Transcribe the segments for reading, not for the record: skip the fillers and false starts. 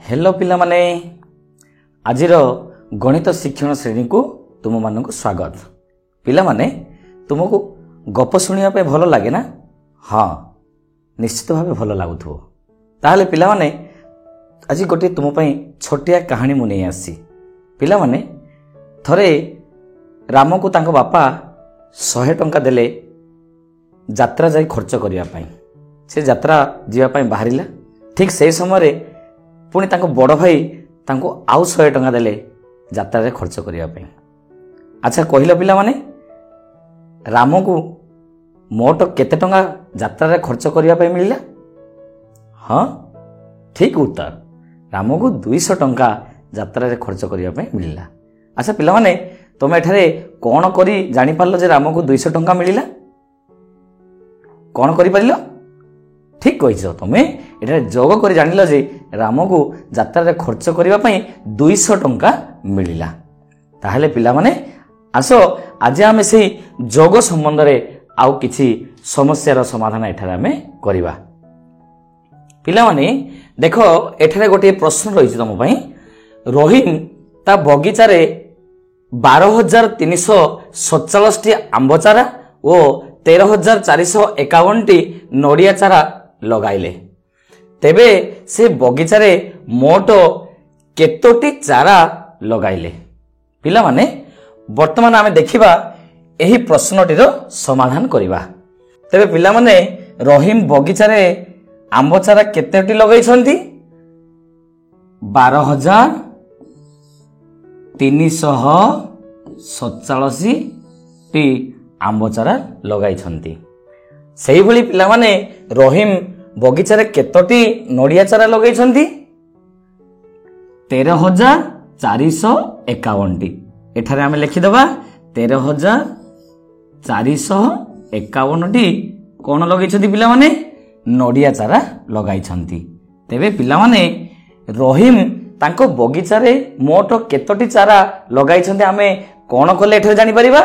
Hello पिला माने आजिर गणित शिक्षण श्रेणी को तुम मानक स्वागत। पिला माने तुमको गप शुणा भल लगे ना? हाँ निश्चित भाव भल लगुव। ताहले पिला माने आज गोटे तुम छोटिया कहानी मुझे आसी। पिला माने थरे राम को तांको बापा 100 टंका देले यात्रा जाई खर्च करने। से यात्रा जीवाई बाहरिला। ठीक से समय पुणी तांको बड़ भाई तांको आउ 100 टंका देले यात्रा रे खर्च करने। अच्छा कहल पिला माने राम को मोट केते टंका यात्रा रे खर्च करने मिलला? हाँ ठीक उत्तर, राम को 200 टंका यात्रा रे खर्च करने मिलला। अच्छा पिला माने तुम एठारे कौन करी जानी पारलो जे राम को 200 टंका मिलला? कौन करि पारिलो? ठीक कहिছো तुमे एठारे जोग करी जानिलो जे राम को यात्रा रे खर्च करबा पई 200 टंका मिलिला। ताहले पिला माने आसो आज आमे सेही जोग संबंध रे आउ किछि समस्यार समाधान एठारे आमे करिबा। पिला माने देखो एठारे गोटे प्रश्न रहिछि तुम पई। रहीम ता बगीचा रे 12,347 टी आंब चारा और 13,451 टी नड़िया चारा लगाइले। तेबे से बगीचा रे मोट केतोटी चारा लगाइले? पिला माने वर्तमान आमे देखिबा एही प्रश्नटीर समाधान करिबा। तेबे पिला माने रहीम बगीचा रे आंब चारा केतोटी लगाइछंती? 12,347 टी आंब चारा लगाइछंती। सेही भली पिला माने रहीम बगीचा रे केतोटी नड़िया चारा लगाइछंती? 13,451 टी। एठारे आमे लिखि दबा 13,451 टी कोन लगाइछंती पिला माने? नड़िया चारा लगाइछंती। तेबे पिला माने रहीम तांको बगीचा रे मोट केतोटी चारा लगाइछंती आमे कोन कले एठारे जानि परिबा?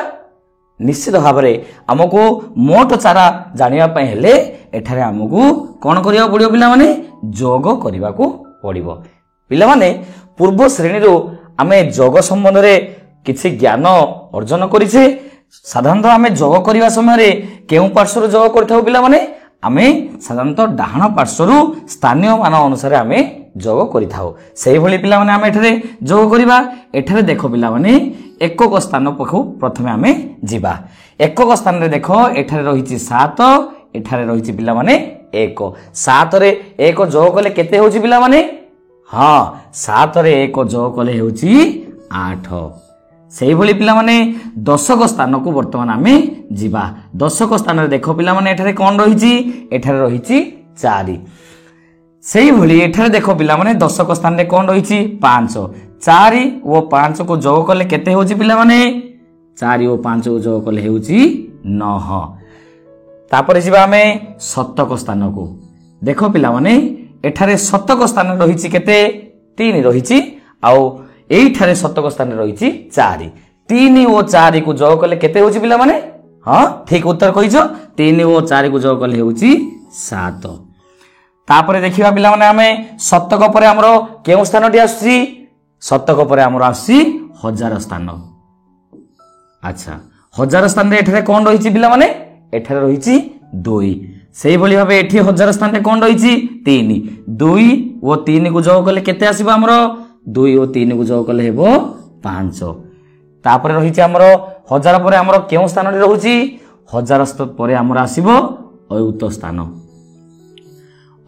निश्चित भाव में आमको मोट चारा जानिबा पय हेले एठारे आमको कोन करिया पड़ियो पिला माने? जोग करिबा को पड़िबो। पिला माने पूर्व श्रेणी रो आमे जोग संबंध रे किछि ज्ञान अर्जन करिसे। साधारणतः आमे जोग करिबा समय रे केउ पार्श्व जोग करथाउ पिला माने? आमे साधारणतः डाहाण पार्श्व स्थानीय मान अनुसार आमे जोग करिथाउ। सेही भली पिला माने आमे एठारे जोग करिबा। एठारे देखो पिला माने एकक स्थान पखु प्रथमे आमे जिबा। एकक स्थान रे देखो एठारे रहिछि 7, एठारे रहिछि पिला माने 1। 7 रे 1 जोग कले केते होछि पिला माने? हाँ 7 रे 1 जोग कले होछि 8। सेही भली पिला माने दशक स्थान को वर्तमान आमे जिबा। दशक स्थान रे देखो पिला माने एठारे कोन रहिछि? एठारे रहिछि 4। सेही भली एठारे देखो पिला माने दशक स्थान रे कोन रहिछि? 5। 4 और 5 को जोग कले केते होछि पिला माने? 4 और 5 को जोग कले होछि 9। तापरे जिबा आमे शतक स्थान को। देखो पिला माने एठारे शतक स्थान रहिछि केते? 3 रहिछि। आउ एठारे शतक स्थान रहिछि 4। 3 और 4 को जोग कले केते होछि पिला माने? हाँ ठीक उत्तर कहिছো। 3 और 4 को जोग कले होछि 7। तापरे देखिबा पिला माने आमे शतक परे हमरो केउ स्थानटी आसी? शतक परे हमरो आसी हजार स्थान। अच्छा हजार स्थान रे एठारे कोन रहिछि पिला माने? एठारे रहिछि 2। सेही भली भाबे एठी हजार स्थान रे कोन रहिछि? 3। 2 और 3 को जोग कले केते आसीबा हमरो? 2 और 3 को जोग कले हेबो 5। तापरे रहिछि हमरो हजार परे हमरो केउ स्थानटी रहुछि? हजार परे हमरो आसीबो अयुत स्थान।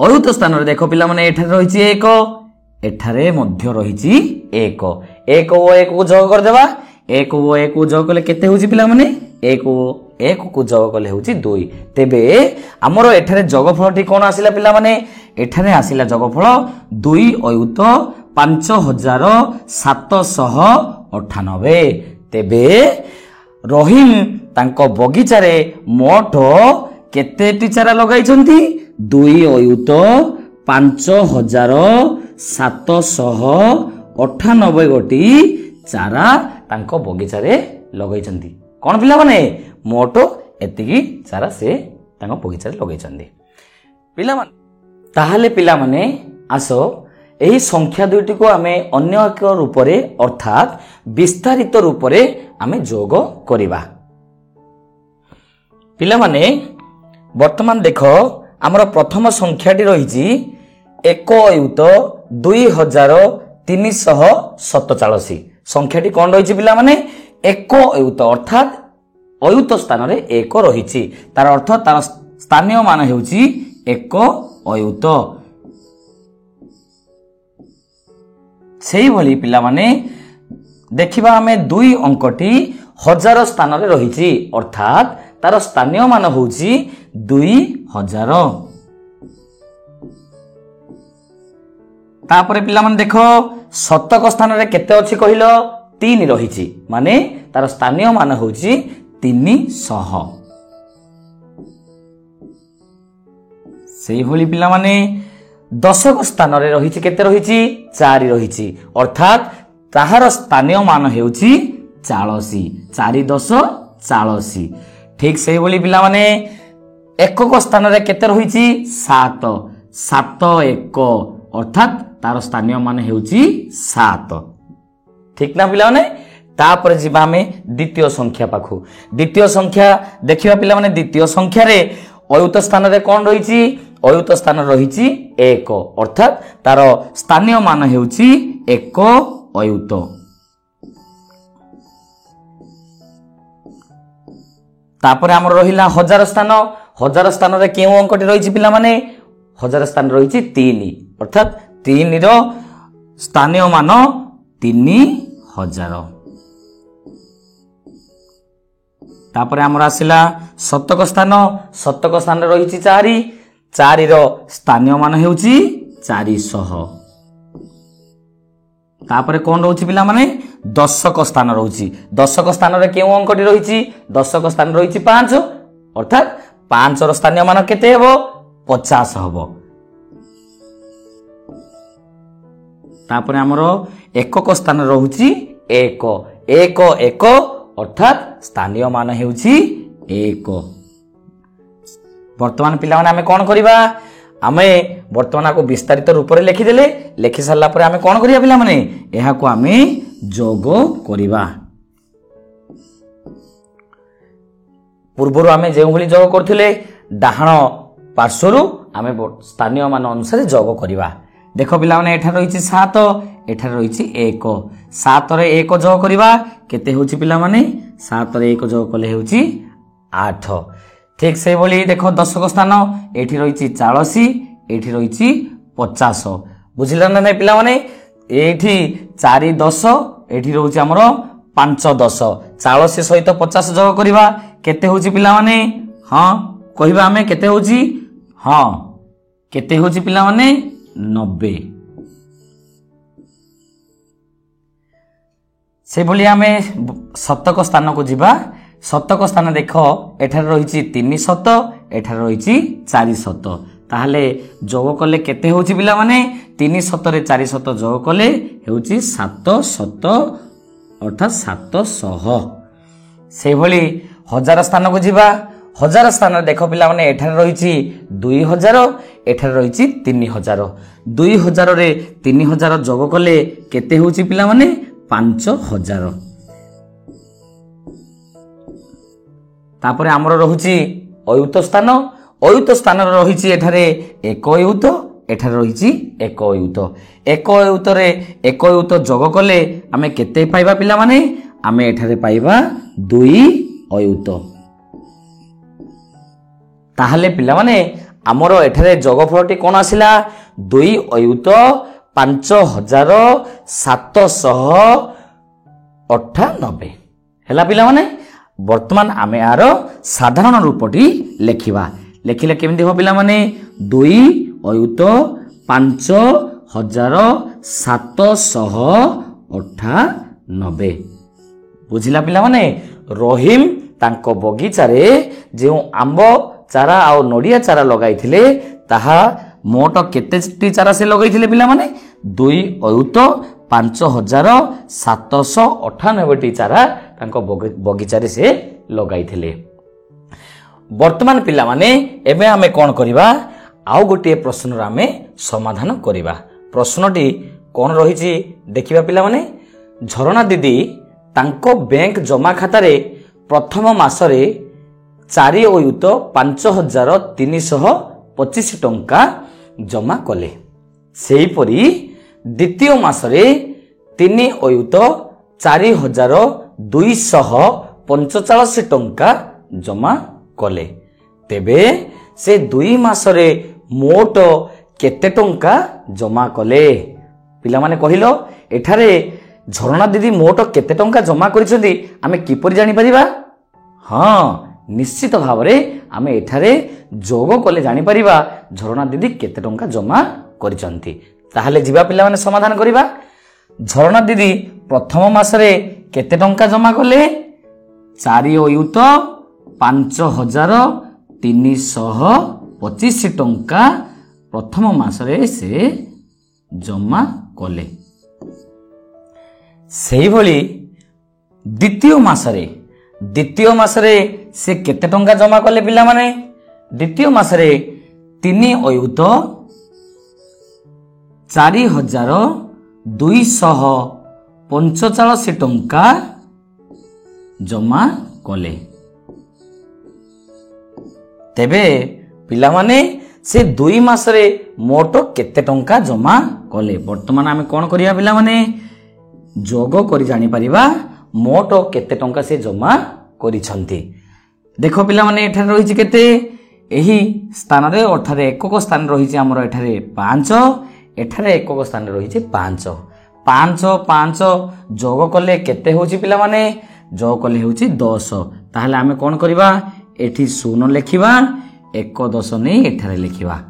अयुत स्थान रे देखो पिला माने एठारे रहिछि 1, एठारे मध्य रहिछि 1। 1 और 1 को जोग कर देबा। 1 और 1 को जोग कले केते होछि पिला माने? 1 और 1 को जोग कले होछि 2। तेबे हमरो एठारे जोगफलटी कोन आसिला पिला माने? एठारे आसिला जोगफल 2 अयुत 5,798। तेबे रहीम तांको बगीचा रे मोट केतेटी चारा लगाइछंती? 2 अयुत 5,798 गोटी चारा तांको बगीचा रे लगाइछंती। कोन पिला माने? मोट एतिकी चारा से तांको बगीचा रे लगाइछंती। पिला माने ताहाले पिला माने आसो ଏହି ସଂଖ୍ୟା ଦୁଇଟିକୁ ଆମେ ଅନ୍ୟ ଏକ ରୂପରେ ଅର୍ଥାତ୍ ବିସ୍ତାରିତ ରୂପରେ ଆମେ ଯୋଗ କରିବା। ପିଲାମାନେ ବର୍ତ୍ତମାନ ଦେଖ ଆମର ପ୍ରଥମ ସଂଖ୍ୟାଟି ରହିଛି 1,2347। ସଂଖ୍ୟାଟି କ'ଣ ରହିଛି ପିଲାମାନେ? 1 ଅର୍ଥାତ୍ ଅୟୁତ ସ୍ଥାନରେ 1 ରହିଛି। ତାର ଅର୍ଥ ତାର ସ୍ଥାନୀୟ ମାନ ହେଉଛି 1 ସେଇଭଳି ପିଲାମାନେ ଦେଖିବା ଆମେ 2 ଅଙ୍କଟି 1000 ସ୍ଥାନରେ ରହିଛି ଅର୍ଥାତ୍ ତାର ସ୍ଥାନୀୟ ମାନ ହେଉଛି 2000। ତାପରେ ପିଲାମାନେ ଦେଖ ଶତକ ସ୍ଥାନରେ କେତେ ଅଛି କହିଲ? 3 ରହିଛି, ମାନେ ତାର ସ୍ଥାନୀୟ ମାନ ହେଉଛି 300। ସେଇଭଳି ପିଲାମାନେ ଦଶକ ସ୍ଥାନରେ ରହିଛି କେତେ ରହିଛି? 4 ରହିଛି ଅର୍ଥାତ୍ ତାହାର ସ୍ଥାନୀୟ ମାନ ହେଉଛି 40। 4 10 40। ଠିକ୍ ସେଇଭଳି ପିଲାମାନେ ଏକକ ସ୍ଥାନରେ କେତେ ରହିଛି? 7। 7 1 ଅର୍ଥାତ୍ ତାର ସ୍ଥାନୀୟ ମାନ ହେଉଛି 7। ଠିକ୍ ନା ପିଲାମାନେ? ତାପରେ ଯିବା ଆମେ ଦ୍ୱିତୀୟ ସଂଖ୍ୟା ପାଖକୁ। ଦ୍ୱିତୀୟ ସଂଖ୍ୟା ଦେଖିବା ପିଲାମାନେ। ଦ୍ୱିତୀୟ ସଂଖ୍ୟାରେ ଅୟୁତ ସ୍ଥାନରେ କ'ଣ ରହିଛି? ଅୟୁତ ସ୍ଥାନ ରହିଛି 1 ଅର୍ଥାତ୍ ତାର ସ୍ଥାନୀୟ ମାନ ହେଉଛି 1 ଅୟୁତ। ତାପରେ ଆମର ରହିଲା 1000 ସ୍ଥାନ। 1000 ସ୍ଥାନରେ କେଉଁ ଅଙ୍କଟି ରହିଛି ପିଲାମାନେ? 1000 ସ୍ଥାନ ରହିଛି 3 ଅର୍ଥାତ୍ 3ର ସ୍ଥାନୀୟ ମାନ 3000। ତାପରେ ଆମର ଆସିଲା ଶତକ ସ୍ଥାନ। ଶତକ ସ୍ଥାନରେ ରହିଛି 4। 4ର ସ୍ଥାନୀୟ ମାନ ହେଉଛି 400। ତାପରେ କ'ଣ ରହୁଛି ପିଲାମାନେ? ଦଶକ ସ୍ଥାନ ରହୁଛି। ଦଶକ ସ୍ଥାନରେ କେଉଁ ଅଙ୍କଟି ରହିଛି? ଦଶକ ସ୍ଥାନ ରହିଛି 5 ଅର୍ଥାତ୍ 5ର ସ୍ଥାନୀୟ ମାନ କେତେ ହେବ? 50 ହେବ। ତାପରେ ଆମର ଏକକ ସ୍ଥାନ ରହୁଛି 1 1 1 ଅର୍ଥାତ୍ ସ୍ଥାନୀୟ ମାନ ହେଉଛି 1। ବର୍ତ୍ତମାନ ପିଲାମାନେ ଆମେ କ'ଣ କରିବା? ଆମେ ବର୍ତ୍ତମାନ ଆକୁ ବିସ୍ତାରିତ ରୂପରେ ଲେଖିଦେଲେ। ଲେଖି ସାରିଲା ପରେ ଆମେ କ'ଣ କରିବା ପିଲାମାନେ? ଏହାକୁ ଆମେ ଯୋଗ କରିବା। ପୂର୍ବରୁ ଆମେ ଯେଉଁଭଳି ଯୋଗ କରୁଥିଲେ ଡାହାଣ ପାର୍ଶ୍ୱରୁ ଆମେ ସ୍ଥାନୀୟ ମାନ ଅନୁସାରେ ଯୋଗ କରିବା। ଦେଖ ପିଲାମାନେ ଏଠାରେ ରହିଛି 7, ଏଠାରେ ରହିଛି 1। 7ରେ 1 ଯୋଗ କରିବା କେତେ ହେଉଛି ପିଲାମାନେ? 7ରେ 1 ଯୋଗ କଲେ ହେଉଛି 8। ଠିକ୍ ସେଇଭଳି ଦେଖ ଦଶକ ସ୍ଥାନ। ଏଠି ରହିଛି 40, ଏଠି ରହିଛି 50। ବୁଝିଲ ନା ନାଇଁ ପିଲାମାନେ? ଏଇଠି 4 10, ଏଠି ରହୁଛି ଆମର 5 10। 40 ସହିତ 50 ଯୋଗ କରିବା କେତେ ହେଉଛି ପିଲାମାନେ? ହଁ କହିବା ଆମେ କେତେ ହେଉଛି? ହଁ କେତେ ହେଉଛି ପିଲାମାନେ? 90। ସେଭଳି ଆମେ ଶତକ ସ୍ଥାନକୁ ଯିବା। ଶତକ ସ୍ଥାନ ଦେଖ ଏଠାରେ ରହିଛି 300, ଏଠାରେ ରହିଛି 400। ତାହେଲେ ଯୋଗ କଲେ କେତେ ହେଉଛି ପିଲାମାନେ? 300ରେ 400 ଯୋଗ କଲେ ହେଉଛି 700 ଅର୍ଥାତ୍ 700। ସେଇଭଳି 1000 ସ୍ଥାନକୁ ଯିବା। 1000 ସ୍ଥାନରେ ଦେଖ ପିଲାମାନେ ଏଠାରେ ରହିଛି 2000, ଏଠାରେ ରହିଛି 3000। 2000ରେ 3000 ଯୋଗ କଲେ କେତେ ହେଉଛି ପିଲାମାନେ? 5000। ତାପରେ ଆମର ରହୁଛି ଅୟୁତ ସ୍ଥାନ। ଅୟୁତ ସ୍ଥାନରେ ରହିଛି ଏଠାରେ 1 ଅୟୁତ, ଏଠାରେ ରହିଛି 1 ଅୟୁତ। 1 ଅୟୁତରେ 1 ଅୟୁତ ଯୋଗ କଲେ ଆମେ କେତେ ପାଇବା ପିଲାମାନେ? ଆମେ ଏଠାରେ ପାଇବା 2 ଅୟୁତ। ତାହେଲେ ପିଲାମାନେ ଆମର ଏଠାରେ ଯୋଗଫଳଟି କ'ଣ ଆସିଲା? 2 ଅୟୁତ 5798 ହେଲା ପିଲାମାନେ। ବର୍ତ୍ତମାନ ଆମେ ଏହାର ସାଧାରଣ ରୂପଟି ଲେଖିବା। ଲେଖିଲେ କେମିତି ହେବ ପିଲାମାନେ? 2 ଅୟୁତ 5798। ବୁଝିଲା ପିଲାମାନେ? ରହିମ ତାଙ୍କ ବଗିଚାରେ ଯେଉଁ ଆମ୍ବ ଚାରା ଆଉ ନଡ଼ିଆ ଚାରା ଲଗାଇଥିଲେ ତାହା ମୋଟ କେତେଟି ଚାରା ସେ ଲଗାଇଥିଲେ ପିଲାମାନେ? 2 ଅୟୁତ 5798ଟି ଚାରା ତାଙ୍କ ବଗିଚାରେ ସେ ଲଗାଇଥିଲେ। ବର୍ତ୍ତମାନ ପିଲାମାନେ ଏବେ ଆମେ କ'ଣ କରିବା? ଆଉ ଗୋଟିଏ ପ୍ରଶ୍ନର ଆମେ ସମାଧାନ କରିବା। प्रश्नटी कौन रही देखिबा पिला माने झरणा दीदी तांको बैंक जमा खातार प्रथम मासरे 4 अयुत 5325 टंका जमा कले। सेहीपरि द्वितीय मासरे 3 अयुत 4245 टंका जमा कले। तेबे से 2 मासरे मोट केते टंका जमा कले? पिला माने कहिलो एठारे झरणा दीदी मोट केते टंका जमा करिसेंती आमे किपरि जानि परिबा? हाँ, निश्चित भाव रे आमे एठारे जोग कले जानि परिबा झरणा दीदी केते टंका जमा करिसेंती। ताहले जिबा पिला माने समाधान करिबा। झरणा दीदी प्रथम मासरे केते टंका जमा कले? 4 अयुत 5325 टंका प्रथम मासरे से जमा कले। सेही भली द्वितीय मासरे से केते टंका जमा कले पिला माने? द्वितीय मासरे 3 अयुत 4245 टंका जमा कले। तेबे पिला माने से 2 मासरे मोट केते टंका जमा कले? वर्तमान आमे कोन करिया पिला माने जोग करि जानि परिबा मोट केते टंका से जमा करिसंती। देखो पिला माने एठारे रहिछि केते? एही स्थान रे अर्थारे एकक स्थान रहिछि हमर एठारे 5, एठारे एकक स्थान रहिछि 5 5 जोग कले केते होछि पिला माने? जोग कले होछि 10। ताहले आमे कोन करिबा? एठी 0 लिखिबा, 1 10 नै एठारे लिखिबा।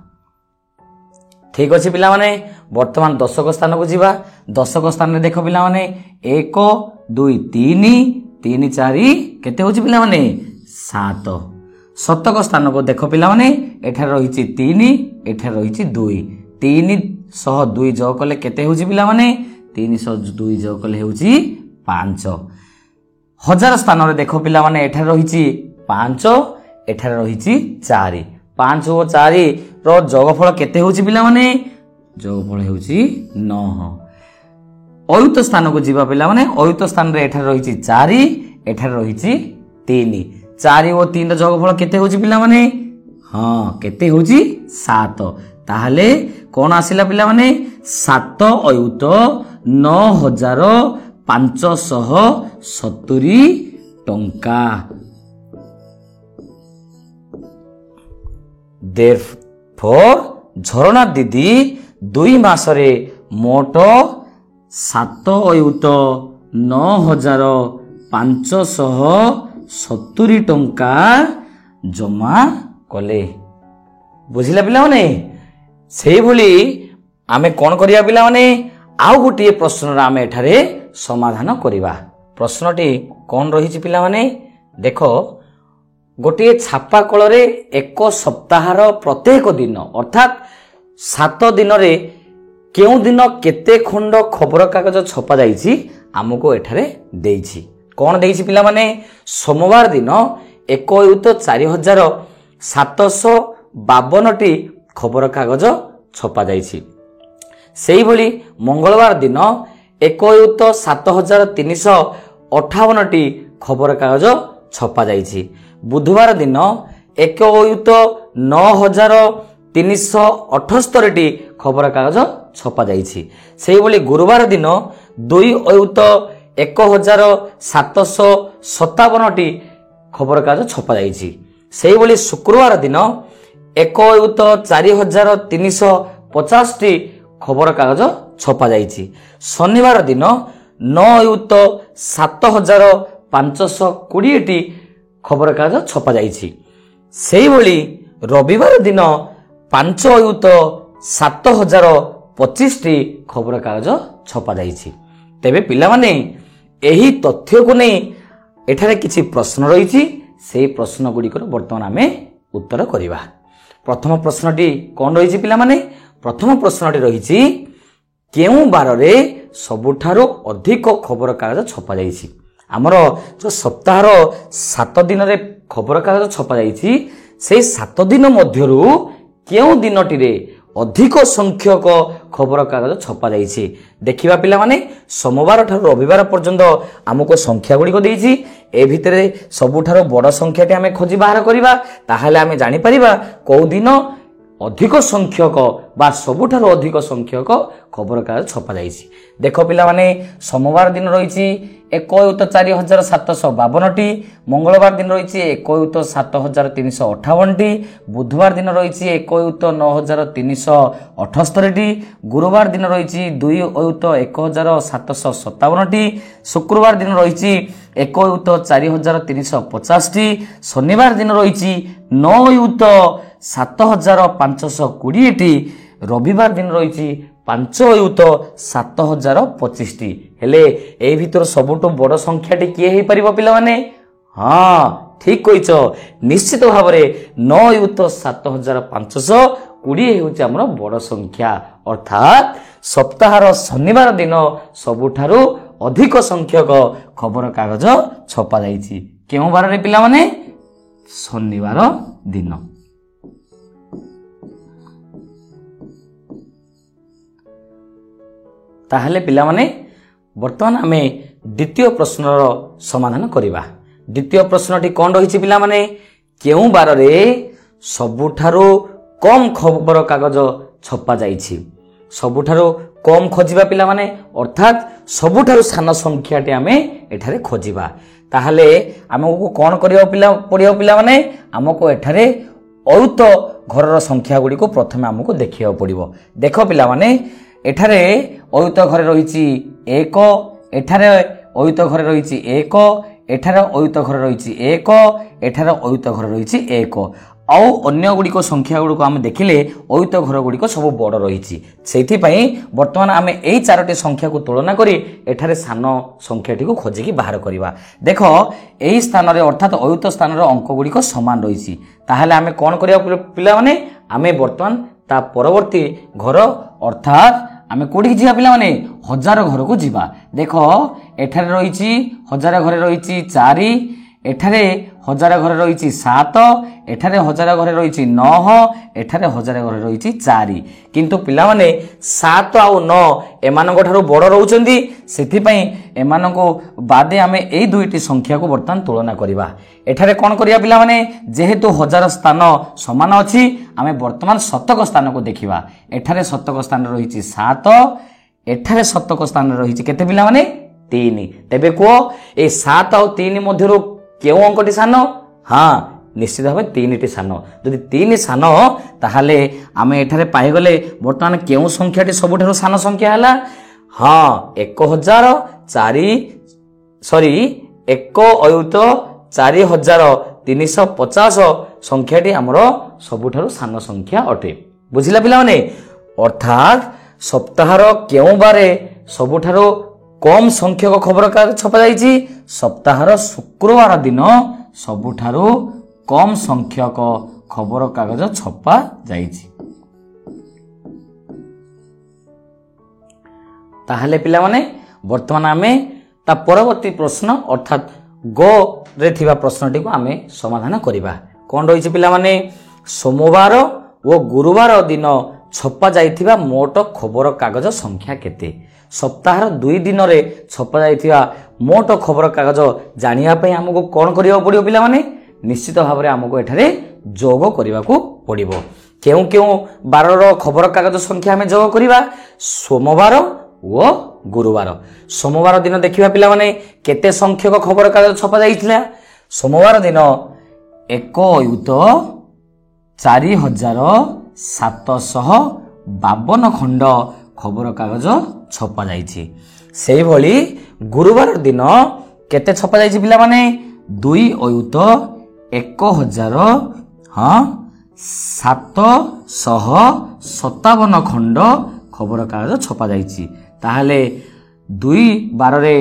ठीक अछि पिला माने वर्तमान दशक स्थान को जीवा। दशक स्थान रे देखो पिला माने 1 2 3 3 4 केते होछि पिला माने 7। शतक स्थान को देखो पिला माने एठारे रहिछि 3 एठारे रहिछि 2 302 जोग कले केते होछि पिला माने? 302 जोग कले होछि 5। हजार स्थान रे देखो पिला माने एठारे रहिछि 5 एठारे रहिछि 4 5 और 4 रो जोगफल केते होछि पिला माने? जोगफल होछि 9। अयुत स्थान को जीवा पिला माने अयुत स्थान रे एठारे रहिछि 4 एठारे रहिछि 3 4 और 3 रो जोगफल केते होछि पिला माने? हाँ, केते होछि 7। ताहले कोन आसिला पिला माने? 7 अयुत 9570 टंका। Therefore झरणा दीदी 2 मासरे मोट 7 अयुत 9570 टंका जमा कले। बुझिला पिला माने? सेही भली आमे कोन करिया पिला माने आउ गोटे प्रश्न आमे एठारे समाधान करिबा। प्रश्नटी कोन रहिछि पिला माने? देखो गोटे छापा कल रे एक सप्ताहर प्रत्येक दिन अर्थात 7 दिन रे केउ दिन केते खंड खबर कागज छपा जाइछि हमको एठारे देइछि। कोन देइछि पिला माने? सोमवार दिन 1 अयुत 4752 टी खबर कागज छपा जाइछि। सेही भली मंगलवार दिन 1 अयुत 7358 टी खबर कागज छपा जाइछि। बुधवार दिन 1 अयुत 9378 टी खबर कागज छपा जाइछि। सेही भली गुरुवार दिन 2 अयुत 1757 टी खबर कागज छपा जाइछि। सेही भली शुक्रवार दिन 1 अयुत 4350 टी खबर कागज छपा जाइछि। शनिवार दिन 9 अयुत 7520 टी खबर कागज छपा जाइछि। सेही भली रविवार दिन 5 अयुत 7025 टी खबर कागज छपा जाइछि। तेबे पिला माने एही तथ्य को नै एठारे किछि प्रश्न रहिछि। सेही प्रश्न गुडीकर वर्तमान आमे उत्तर करिबा। प्रथम प्रश्नटी कोन रहिछि पिला माने? प्रथम प्रश्नटी रहिछि केउ बार रे सबुठारो अधिक खबर कागज छपा जाइछि। आमर जो सप्ताहर 7 दिन रे खबर कागज छपा जाइछि से 7 दिन मध्यरु केउ दिनटी रे ଅଧିକ ସଂଖ୍ୟକ ଖବରକାଗଜ ଛପା ଯାଇଛି। ଦେଖିବା ପିଲାମାନେ ସୋମବାର ଠାରୁ ରବିବାର ପର୍ଯ୍ୟନ୍ତ ଆମକୁ ସଂଖ୍ୟା ଗୁଡ଼ିକ ଦେଇଛି। ଏ ଭିତରେ ସବୁଠାରୁ ବଡ଼ ସଂଖ୍ୟାଟି ଆମେ ଖୋଜି ବାହାର କରିବା, ତାହେଲେ ଆମେ ଜାଣିପାରିବା କେଉଁ ଦିନ ଅଧିକ ସଂଖ୍ୟକ ବା ସବୁଠାରୁ ଅଧିକ ସଂଖ୍ୟକ ଖବରକାଗଜ ଛପା ଯାଇଛି। ଦେଖ ପିଲାମାନେ ସୋମବାର ଦିନ ରହିଛି 1,04,752ଟି, ମଙ୍ଗଳବାର ଦିନ ରହିଛି 1,07,358ଟି, ବୁଧବାର ଦିନ ରହିଛି 1,09,378ଟି, ଗୁରୁବାର ଦିନ ରହିଛି 2,01,757ଟି, ଶୁକ୍ରବାର ଦିନ ରହିଛି 1,04,350ଟି, ଶନିବାର ଦିନ ରହିଛି 9,07,520ଟି, ରବିବାର ଦିନ ରହିଛି 5,07,025ଟି। ହେଲେ ଏଇ ଭିତରୁ ସବୁଠୁ ବଡ଼ ସଂଖ୍ୟାଟି କିଏ ହେଇପାରିବ ପିଲାମାନେ? ହଁ ଠିକ କହିଛ, ନିଶ୍ଚିତ ଭାବରେ 9,07,520 ହେଉଛି ଆମର ବଡ଼ ସଂଖ୍ୟା। ଅର୍ଥାତ୍ ସପ୍ତାହର ଶନିବାର ଦିନ ସବୁଠାରୁ ଅଧିକ ସଂଖ୍ୟକ ଖବରକାଗଜ ଛପା ଯାଇଛି। କେଉଁ ବାରରେ ପିଲାମାନେ? ଶନିବାର ଦିନ। ତାହେଲେ ପିଲାମାନେ ବର୍ତ୍ତମାନ ଆମେ ଦ୍ୱିତୀୟ ପ୍ରଶ୍ନର ସମାଧାନ କରିବା। ଦ୍ୱିତୀୟ ପ୍ରଶ୍ନଟି କ'ଣ ରହିଛି ପିଲାମାନେ? କେଉଁ ବାରରେ ସବୁଠାରୁ କମ୍ ଖବରକାଗଜ ଛପା ଯାଇଛି? ସବୁଠାରୁ କମ୍ ଖୋଜିବା ପିଲାମାନେ, ଅର୍ଥାତ୍ ସବୁଠାରୁ ସାନ ସଂଖ୍ୟାଟି ଆମେ ଏଠାରେ ଖୋଜିବା। ତାହେଲେ ଆମକୁ କ'ଣ କରିବାକୁ ପଡ଼ିବ ପିଲାମାନେ? ଆମକୁ ଏଠାରେ ଅୟୁତ ଘରର ସଂଖ୍ୟା ଗୁଡ଼ିକୁ ପ୍ରଥମେ ଆମକୁ ଦେଖିବାକୁ ପଡ଼ିବ। ଦେଖ ପିଲାମାନେ, ଏଠାରେ ଅୟୁତ ଘରେ ରହିଛି 1, ଏଠାରେ ଅୟୁତ ଘରେ ରହିଛି 1, ଏଠାରେ ଅୟୁତ ଘରେ ରହିଛି 1, ଏଠାରେ ଅୟୁତ ଘରେ ରହିଛି 1, ଆଉ ଅନ୍ୟ ଗୁଡ଼ିକ ସଂଖ୍ୟା ଗୁଡ଼ିକୁ ଆମେ ଦେଖିଲେ ଅୟୁତ ଘର ଗୁଡ଼ିକ ସବୁ ବଡ଼ ରହିଛି। ସେଇଥିପାଇଁ ବର୍ତ୍ତମାନ ଆମେ ଏଇ 4ଟି ସଂଖ୍ୟାକୁ ତୁଳନା କରି ଏଠାରେ ସାନ ସଂଖ୍ୟାଟିକୁ ଖୋଜିକି ବାହାର କରିବା। ଦେଖ ଏଇ ସ୍ଥାନରେ ଅର୍ଥାତ୍ ଅୟୁତ ସ୍ଥାନର ଅଙ୍କ ଗୁଡ଼ିକ ସମାନ ରହିଛି। ତାହେଲେ ଆମେ କ'ଣ କରିବା ପିଲାମାନେ? ଆମେ ବର୍ତ୍ତମାନ ତା ପରବର୍ତ୍ତୀ ଘର ଅର୍ଥାତ୍ ଆମେ କୋଉଠିକି ଯିବା ପିଲାମାନେ? 1000 ଘରକୁ ଯିବା। ଦେଖ ଏଠାରେ ରହିଛି 1000 ଘରେ ରହିଛି 4, ଏଠାରେ 1000 ଘରେ ରହିଛି 7, ଏଠାରେ 1000 ଘରେ ରହିଛି 9, ଏଠାରେ 1000 ଘରେ ରହିଛି 4। କିନ୍ତୁ ପିଲାମାନେ 7 ଆଉ 9 ଏମାନଙ୍କ ଠାରୁ ବଡ଼ ରହୁଛନ୍ତି। ସେଥିପାଇଁ ଏମାନଙ୍କୁ ବାଦେ ଆମେ ଏଇ ଦୁଇଟି ସଂଖ୍ୟାକୁ ବର୍ତ୍ତମାନ ତୁଳନା କରିବା। ଏଠାରେ କ'ଣ କରିବା ପିଲାମାନେ? ଯେହେତୁ 1000 ସ୍ଥାନ ସମାନ ଅଛି, ଆମେ ବର୍ତ୍ତମାନ ଶତକ ସ୍ଥାନକୁ ଦେଖିବା। ଏଠାରେ ଶତକ ସ୍ଥାନ ରହିଛି 7, ଏଠାରେ ଶତକ ସ୍ଥାନ ରହିଛି କେତେ ପିଲାମାନେ? 3। ତେବେ କୁହ ଏ 7 ଆଉ 3 ମଧ୍ୟରୁ କେଉଁ ଅଙ୍କଟି ସାନ? ହଁ ନିଶ୍ଚିତ ଭାବେ 3ଟି ସାନ। ଯଦି 3 ସାନ, ତାହେଲେ ଆମେ ଏଠାରେ ପାଇଗଲେ ବର୍ତ୍ତମାନ କେଉଁ ସଂଖ୍ୟାଟି ସବୁଠାରୁ ସାନ ସଂଖ୍ୟା ହେଲା? ହଁ 1,04,350 ସଂଖ୍ୟାଟି ଆମର ସବୁଠାରୁ ସାନ ସଂଖ୍ୟା ଅଟେ। ବୁଝିଲା ପିଲାମାନେ? ଅର୍ଥାତ୍ ସପ୍ତାହର କେଉଁ ବାରେ ସବୁଠାରୁ କମ୍ ସଂଖ୍ୟକ ଖବରକାଗଜ ଛପା ଯାଇଛି? ସପ୍ତାହର ଶୁକ୍ରବାର ଦିନ ସବୁଠାରୁ କମ୍ ସଂଖ୍ୟକ ଖବରକାଗଜ ଛପା ଯାଇଛି। ତାହେଲେ ପିଲାମାନେ ବର୍ତ୍ତମାନ ଆମେ ତା ପରବର୍ତ୍ତୀ ପ୍ରଶ୍ନ ଅର୍ଥାତ୍ ଗ ରେ ଥିବା ପ୍ରଶ୍ନଟିକୁ ଆମେ ସମାଧାନ କରିବା। କ'ଣ ରହିଛି ପିଲାମାନେ? ସୋମବାର ଓ ଗୁରୁବାର ଦିନ ଛପା ଯାଇଥିବା ମୋଟ ଖବରକାଗଜ ସଂଖ୍ୟା କେତେ? ସପ୍ତାହର 2 ଦିନରେ ଛପା ଯାଇଥିବା ମୋଟ ଖବରକାଗଜ ଜାଣିବା ପାଇଁ ଆମକୁ କ'ଣ କରିବାକୁ ପଡ଼ିବ ପିଲାମାନେ? ନିଶ୍ଚିତ ଭାବରେ ଆମକୁ ଏଠାରେ ଯୋଗ କରିବାକୁ ପଡ଼ିବ। କେଉଁ କେଉଁ ବାରର ଖବରକାଗଜ ସଂଖ୍ୟା ଆମେ ଯୋଗ କରିବା? ସୋମବାର ଓ ଗୁରୁବାର। ସୋମବାର ଦିନ ଦେଖିବା ପିଲାମାନେ କେତେ ସଂଖ୍ୟକ ଖବରକାଗଜ ଛପା ଯାଇଥିଲା? ସୋମବାର ଦିନ 1,04,752 ଖଣ୍ଡ ଖବରକାଗଜ ଛପା ଯାଇଛି। ସେଇଭଳି ଗୁରୁବାର ଦିନ କେତେ ଛପା ଯାଇଛି ପିଲାମାନେ? 2,01,757 ଖଣ୍ଡ ଖବରକାଗଜ ଛପା ଯାଇଛି। ତାହେଲେ 2 ବାରରେ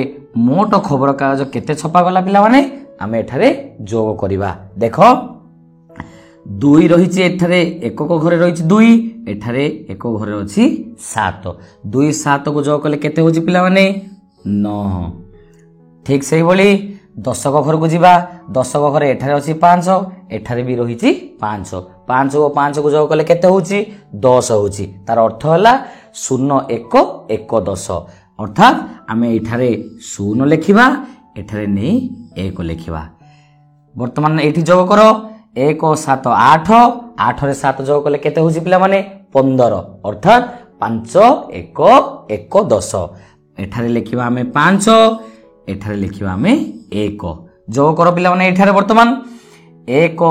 ମୋଟ ଖବରକାଗଜ କେତେ ଛପା ଗଲା ପିଲାମାନେ? ଆମେ ଏଠାରେ ଯୋଗ କରିବା। ଦେଖ 2 ରହିଛି, ଏଠାରେ ଏକକ ଘରେ ରହିଛି 2, ଏଠାରେ ଏକ ଘରେ ଅଛି 7। 2 7କୁ ଯୋଗ କଲେ କେତେ ହେଉଛି ପିଲାମାନେ? 9। ଠିକ୍ ସେଇଭଳି ଦଶକ ଘରକୁ ଯିବା। ଦଶକ ଘରେ ଏଠାରେ ଅଛି 5, ଏଠାରେ ବି ରହିଛି 5। 5 ଓ 5 को जोग कले केते होउची 10 होउची तार अर्थ होला 0 1 1 10 अर्थात आमे एठारे 0 लिखिबा एठारे नै 1 लिखिबा वर्तमान एठी जोग करो 1 7 8 8 रे 7 जोग कले केते होउची पिला माने 15 अर्थात 5 1 1 10 एठारे लिखिबा आमे 5 एठारे लिखिबा आमे 1 जोग करो पिला माने एठारे वर्तमान 1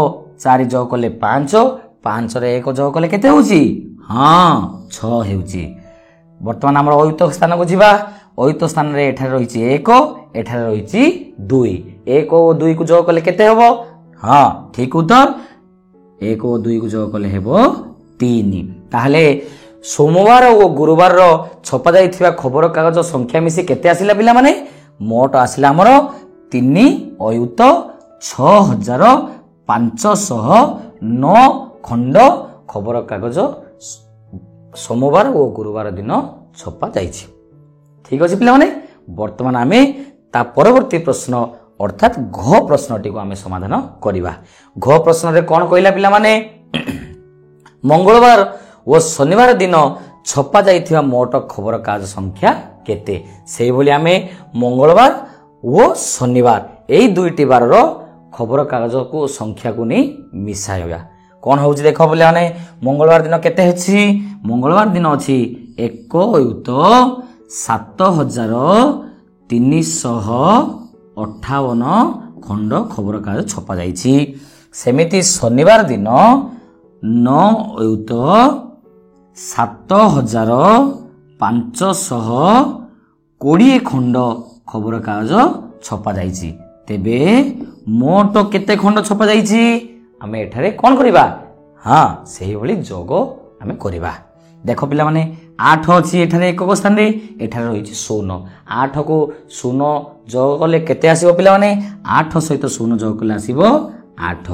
4 जोग कले 5 5 रे 1 जोग कले केते होउची हां 6 हेउची वर्तमान हमर अयुत स्थान को जिबा अयुत स्थान रे एठारे रहिची 1 एठारे रहिची 2 1 और 2 को जोग कले केते हेबो हां ठीक उत्तर 1 और 2 को जोग कले हेबो 3 ताहले सोमवार और गुरुवार रो छपा जाइथिबा खबर कागज संख्या मिसी केते आसिला पिला माने मोट आसिला हमर 3 अयुत 6509 खंड खबर कागज सोमवार और गुरुवार दिन छपा जाइछि ठीक अछि पिला माने वर्तमान आमे ता परवर्ती प्रश्न अर्थात घ प्रश्नटी को आमे समाधान करिबा घ प्रश्न रे कोन कहिला पिला माने मंगलवार और शनिवार दिन छपा जाइथिबा मोट खबर कागज संख्या केते सेही बोली आमे मंगलवार और शनिवार एई दुईटी बार रो खबर कागज को संख्या को नै मिसाइबा कोन होउची देखो बोले माने मंगलवार दिन केते हेछि मंगलवार दिन अछि 1 अयुत 7358 खंड खबर कागज छपा जाइछि सेमिति शनिवार दिन 9 अयुत 7520 खंड खबर कागज छपा जाइछि तेबे मोट केते खंड छपा जाइछि आमे एठारे कोन करिबा हां सेही भली जोग आमे करिबा देखो पिला माने 8 अछि एठारे एक को स्थान रे एठारे रहिछि 0 8 को 0 जोग कले केते आसीबो पिला माने 8 सहित 0 जोग कले आसीबो 8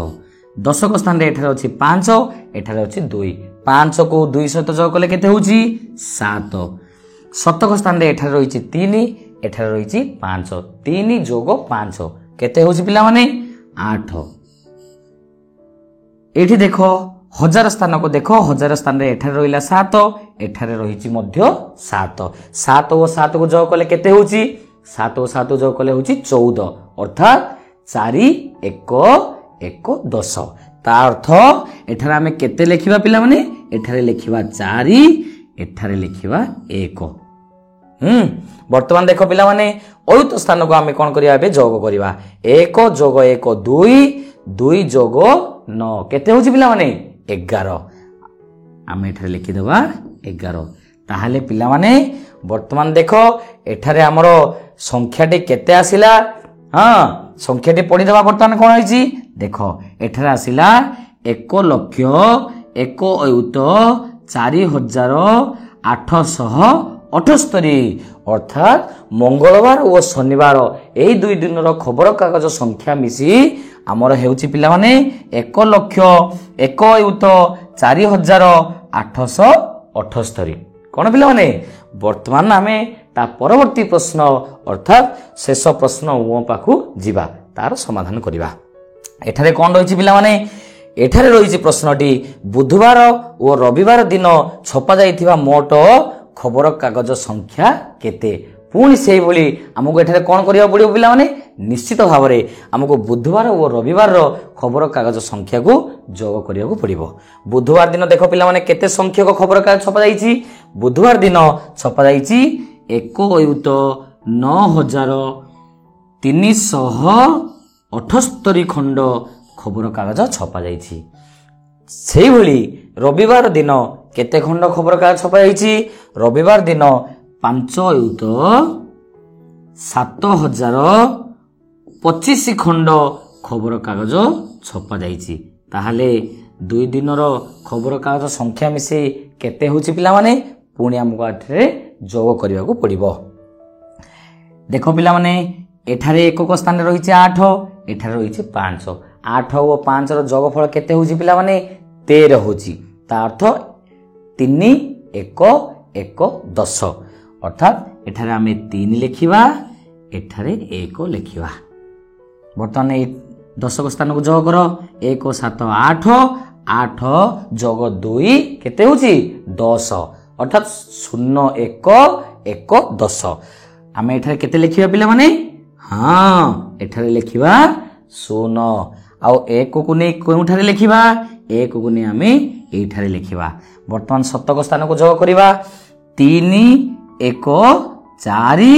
10 को स्थान रे एठारे अछि 5 एठारे अछि 2 5 को 2 सहित जोग कले केते होउछि 7 7 को स्थान रे एठारे रहिछि 3 एठारे रहिछि 5 3 जोग 5 केते होउछि पिला माने 8 एठी देखो हजार स्थान को देखो हजार स्थान रे एठारे रहिला 7 एठारे रहिछि मध्य 7 7 और 7 को जोग कले केते होउछि 7 और 7 जोग कले होउछि 14 अर्थात 4 1 1 10 ता अर्थ एठारे हमें केते लिखिबा पिला माने एठारे लिखिबा 4 एठारे लिखिबा 1 वर्तमान देखो पिला माने अयुत स्थान को हमें कोन करिया बे जोग करिबा 1 जोग 1 2 2 जोग 9 केते होछि पिला माने 11 आमे एठारे लिखि देबा 11 ताहाले पिला माने वर्तमान देखो एठारे हमरो संख्याटी केते आसिला हां संख्याटी पढि देबा वर्तमान कोन होइछि देखो एठारे आसिला 1 लक्ष 1 अयुत 4878 अर्थात मंगलवार और शनिवार एई दुई दिन रो खबर कागज संख्या मिसी आमर हेउची पिला माने 1 लक्ष 1 अयुत 4878 कोन पिला माने वर्तमान आमे ता परवर्ती प्रश्न अर्थात शेष प्रश्न ओ पाखु जिबा तार समाधान करिबा एठारे कोन रहिछि पिला माने एठारे रहिछि प्रश्नटी बुधवार और रविवार दिन छपा जाइथिबा मोट खबर कागज संख्या केते पुणी से भली हमको एठारे कोन करिया पड़ियो पिला माने निश्चित भाव रे हमको बुधवार और रविवार रो खबर कागज संख्या को जोग करिया को पड़िबो बुधवार दिन देखो पिला माने केते संख्यक खबर कागज छपा जाइछि बुधवार दिन छपा जाइछि 1 अयुत 9378 खंड खबर कागज छपा जाइछि सेही भली रविवार दिन केते खंड खबर कागज छपा जाइछि रविवार दिन 5 अयुत 7025 खंड खबर कागज छपा जाइछि ताहाले दुई दिन रो खबर कागज संख्या मिसे केते होछि पिला माने पुणी हमको एठारे जोग करिया को पड़िबो देखो पिला माने एठारे एक को स्थान रहिछि 8 एठारे रहिछि 5 8 और 5 रो जोगफल केते होछि पिला माने 13 होछि ता अर्थ 3 1 1 10 अर्थात एठारे आमे 3 लिखिबा एठारे 1 लिखिबा वर्तमान 10 को स्थान को जोग करो 1 7 8 8 যোগ 2 কেতে হଉଛି 10 অর্থাৎ 0 1 1 10 ଆମେ ଏଠାରେ କେତେ ଲେଖିବା ପିଲାମାନେ ହଁ ଏଠାରେ ଲେଖିବା 0 ଆଉ 1 କୁ ନେଇ କେଉଁଠାରେ ଲେଖିବା 1 କୁ ନେଇ ଆମେ ଏଇଠାରେ ଲେଖିବା ବର୍ତ୍ତମାନ ଶତକ ସ୍ଥାନକୁ ଯୋଗ କରିବା 3 1 4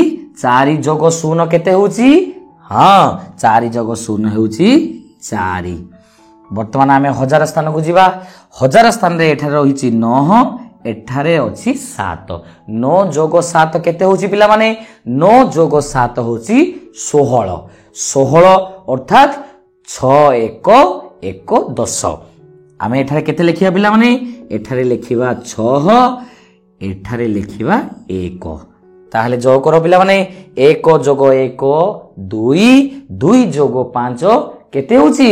4 ଯୋଗ 0 କେତେ ହେଉଛି ହଁ 4 ଯୋଗ 0 ହେଉଛି 4 ବର୍ତ୍ତମାନ ଆମେ ହଜାର ସ୍ଥାନକୁ ଯିବା ହଜାର ସ୍ଥାନରେ ଏଠାରେ ରହିଛି 9 ଏଠାରେ ଅଛି 7 9 ଯୋଗ 7 କେତେ ହେଉଛି ପିଲାମାନେ 9 ଯୋଗ 7 ହେଉଛି 16 16 ଅର୍ଥାତ୍ 6 1 1 10 ଆମେ ଏଠାରେ କେତେ ଲେଖିବା ପିଲାମାନେ ଏଠାରେ ଲେଖିବା 6 ଏଠାରେ ଲେଖିବା 1 ତାହେଲେ ଯୋଗ କର ପିଲାମାନେ 1 ଯୋଗ 1 2 2 ଯୋଗ 5 କେତେ ହେଉଛି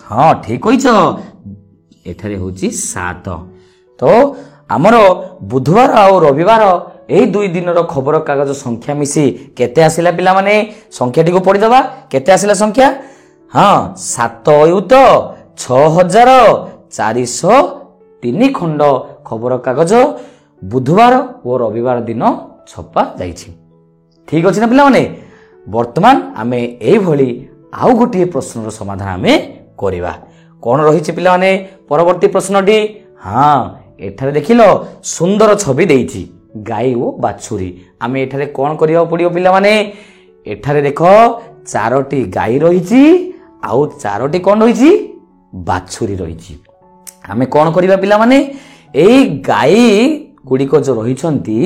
ହଁ ଠିକ କହିଛ ଏଠାରେ ହେଉଛି 7 ତ ଆମର ବୁଧବାର ଆଉ ରବିବାର ଏହି 2 ଦିନର ଖବର କାଗଜ ସଂଖ୍ୟା ମିଶି କେତେ ଆସିଲା ପିଲାମାନେ ସଂଖ୍ୟାଟିକୁ ପଢିଦେବା କେତେ ଆସିଲା ସଂଖ୍ୟା ହଁ 7 ଅୟୁତ 6403 ଖଣ୍ଡ ଖବର କାଗଜ ବୁଧବାର ଓ ରବିବାର ଦିନ ଛପା ଯାଇଛି ଠିକ ଅଛି ନା ପିଲାମାନେ ବର୍ତ୍ତମାନ ଆମେ ଏଇଭଳି ଆଉ ଗୋଟିଏ ପ୍ରଶ୍ନର ସମାଧାନ ଆମେ କରିବା କଣ ରହିଛି ପିଲାମାନେ ପରବର୍ତ୍ତୀ ପ୍ରଶ୍ନଟି ହଁ ଏଠାରେ ଦେଖିଲ ସୁନ୍ଦର ଛବି ଦେଇଛି ଗାଈ ଓ ବାଛୁରୀ ଆମେ ଏଠାରେ କଣ କରିବାକୁ ପଡିବ ପିଲାମାନେ ଏଠାରେ ଦେଖ 4ଟି ଗାଈ ରହିଛି ଆଉ 4ଟି କଣ ରହିଛି ବାଛୁରୀ ରହିଛି ଆମେ କଣ କରିବା ପିଲାମାନେ ଏଇ ଗାଈ ଗୁଡ଼ିକ ଯୋଉ ରହିଛନ୍ତି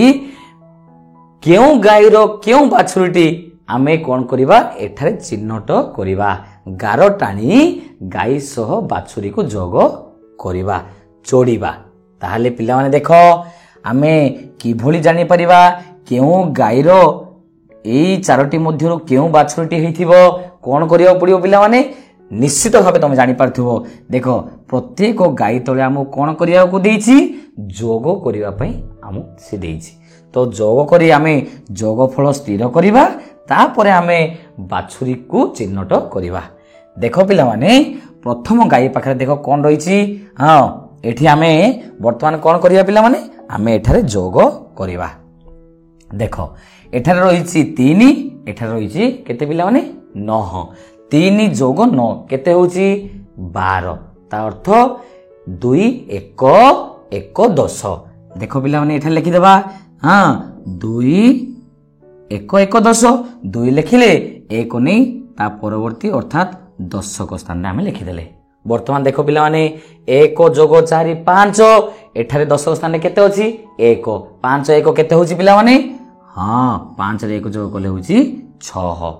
କେଉଁ ଗାଈର କେଉଁ ବାଛୁରୀଟି ଆମେ କଣ କରିବା ଏଠାରେ ଚିହ୍ନଟ କରିବା ଗାର ଟାଣି ଗାଈ ସହ ବାଛୁରୀକୁ ଯୋଗ କରିବା ଯୋଡ଼ିବା ତାହେଲେ ପିଲାମାନେ ଦେଖ ଆମେ କିଭଳି ଜାଣିପାରିବା କେଉଁ ଗାଈର ଏଇ 4ଟି ମଧ୍ୟରୁ କେଉଁ ବାଛୁରୀଟି ହେଇଥିବ କଣ କରିବାକୁ ପଡିବ ପିଲାମାନେ ନିଶ୍ଚିତ ଭାବେ ତମେ ଜାଣିପାରୁଥିବ ଦେଖ ପ୍ରତ୍ୟେକ ଗାଈ ତଳେ ଆମକୁ କଣ କରିବାକୁ ଦେଇଛି ଯୋଗ କରିବା ପାଇଁ ଆମକୁ ସେ ଦେଇଛି ତ ଯୋଗ କରି ଆମେ ଯୋଗଫଳ ସ୍ଥିର କରିବା ତାପରେ ଆମେ ବାଛୁରୀକୁ ଚିହ୍ନଟ କରିବା ଦେଖ ପିଲାମାନେ ପ୍ରଥମ ଗାଈ ପାଖରେ ଦେଖ କଣ ରହିଛି ହଁ ଏଠି ଆମେ ବର୍ତ୍ତମାନ କଣ କରିବା ପିଲାମାନେ ଆମେ ଏଠାରେ ଯୋଗ କରିବା ଦେଖ ଏଠାରେ ରହିଛି 3 ଏଠାରେ ରହିଛି କେତେ ପିଲାମାନେ 9 3 ଯୋଗ 9 କେତେ ହେଉଛି 12 ତା ଅର୍ଥ 2 1 1 10 ଦେଖ ପିଲାମାନେ ଏଠାରେ ଲେଖିଦେବା ହଁ 2 1 1 10 2 ଲେଖିଲେ 1 ନେଇ ତା ପରବର୍ତ୍ତୀ ଅର୍ଥାତ୍ ଦଶକ ସ୍ଥାନରେ ଆମେ ଲେଖିଦେଲେ ବର୍ତ୍ତମାନ ଦେଖ ପିଲାମାନେ 1 ଯୋଗ 4 5 ଏଠାରେ ଦଶକ ସ୍ଥାନରେ କେତେ ଅଛି 1 5 1 କେତେ ହେଉଛି ପିଲାମାନେ ହଁ 5 ରେ 1 ଯୋଗ କଲେ ହେଉଛି 6